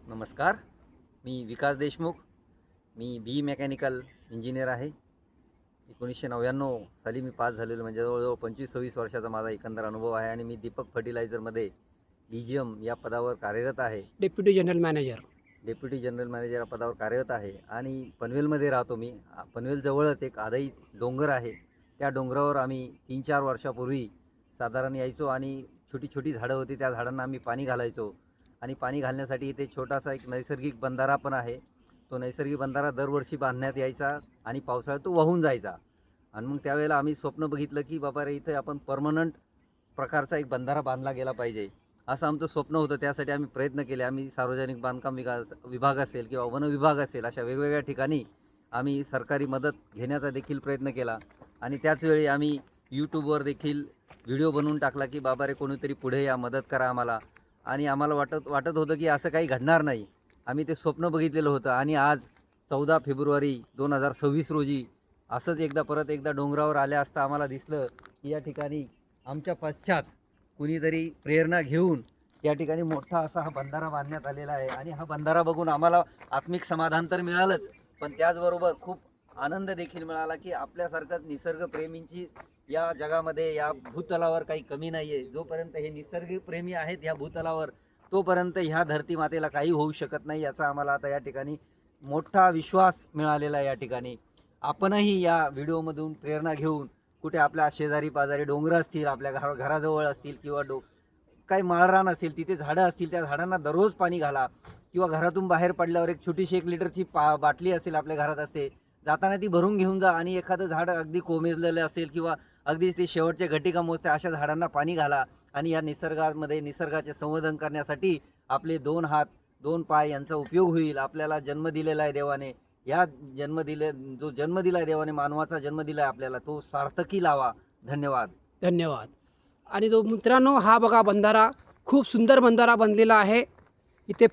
नमस्कार. मी विकास देशमुख. मी बी mechanical engineer आहे. 1999 साली मी पास झालेलो, म्हणजे जवळजवळ 25-26 वर्षाचा माझा एकंदर अनुभव आहे आणि मी दीपक फर्टिलायझरमध्ये DGM या पदावर कार्यरत आहे. Deputy general manager. Deputy general manager या पदावर कार्यरत आहे आणि पनवेलमध्ये राहतो मी. पनवेलजवळच एक आदई डोंगर आहे. त्या डोंगरावर आम्ही 3-4 वर्षापूर्वी साधारण यायचो आणि छोटी छोटी झाडं होती, त्या झाडांना आम्ही पाणी घालायचो आणि पाणी घालण्यासाठी इथे छोटासा एक नैसर्गिक बंधारा पण आहे. तो नैसर्गिक बंधारा दरवर्षी बांधण्यात यायचा आणि पावसाळ्यात तो वाहून जायचा. आणि मग त्यावेळेला आम्ही स्वप्न बघितलं की बाबा रे, इथे आपण परमनंट प्रकारचा एक बंधारा बांधला गेला पाहिजे, असं आमचं स्वप्न होतं. त्यासाठी आम्ही प्रयत्न केले. आम्ही सार्वजनिक बांधकाम विभाग असेल किंवा वन विभाग असेल, अशा वेगवेगळ्या ठिकाणी आम्ही सरकारी मदत घेण्याचा देखील प्रयत्न केला आणि त्याचवेळी आम्ही यूट्यूबवर देखील व्हिडिओ बनवून टाकला की बाबा रे, कोणीतरी पुढे या, मदत करा आम्हाला. आणि आम्हाला वाटत होतं की असं काही घडणार नाही. आम्ही ते स्वप्न बघितलेलं होतं आणि आज 14 फेब्रुवारी 2026 रोजी असंच परत एकदा डोंगरावर आल्या असता आम्हाला दिसलं की या ठिकाणी आमच्या पश्चात कुणीतरी प्रेरणा घेऊन या ठिकाणी मोठा असा हा बंधारा बांधण्यात आलेला आहे. आणि हा बंधारा बघून आम्हाला आत्मिक समाधान तर मिळालंच, पण त्याचबरोबर खूप आनंद देखील मिळाला की आपल्यासारखंच निसर्गप्रेमींची या जगामध्ये, या भूतलावर काही कमी नाही आहे. जोपर्यंत हे निसर्गप्रेमी आहेत ह्या भूतलावर, तोपर्यंत ह्या धरती मातेला काही होऊ शकत नाही, याचा आम्हाला आता या ठिकाणी मोठा विश्वास मिळालेला आहे. या ठिकाणी आपणही या व्हिडिओमधून प्रेरणा घेऊन कुठे आपल्या शेजारी पाजारी डोंगर असतील, आपल्या घराजवळ असतील किंवा काही माळरान असेल, तिथे झाडं असतील, त्या झाडांना दररोज पाणी घाला. किंवा घरातून बाहेर पडल्यावर एक छोटीशी 1 लिटरची बाटली असेल आपल्या घरात असते, जाताना ती भरून घेऊन जा आणि एखादं झाड अगदी कोमेजलेलं असेल किंवा अगदी ते शेवटचे घटिका मोजते, अशा झाडांना पाणी घाला. आणि या निसर्गामध्ये निसर्गाचे संवर्धन करण्यासाठी आपले 2 हात 2 पाय यांचा उपयोग होईल. आपल्याला जन्म दिलेला आहे देवाने, जो जन्म दिला आहे देवाने, मानवाचा जन्म दिला आहे आपल्याला, तो सार्थकी लावा. धन्यवाद. धन्यवाद. आणि तो मित्रांनो, हा बघा बंधारा, खूप सुंदर बंधारा बनलेला आहे. इथे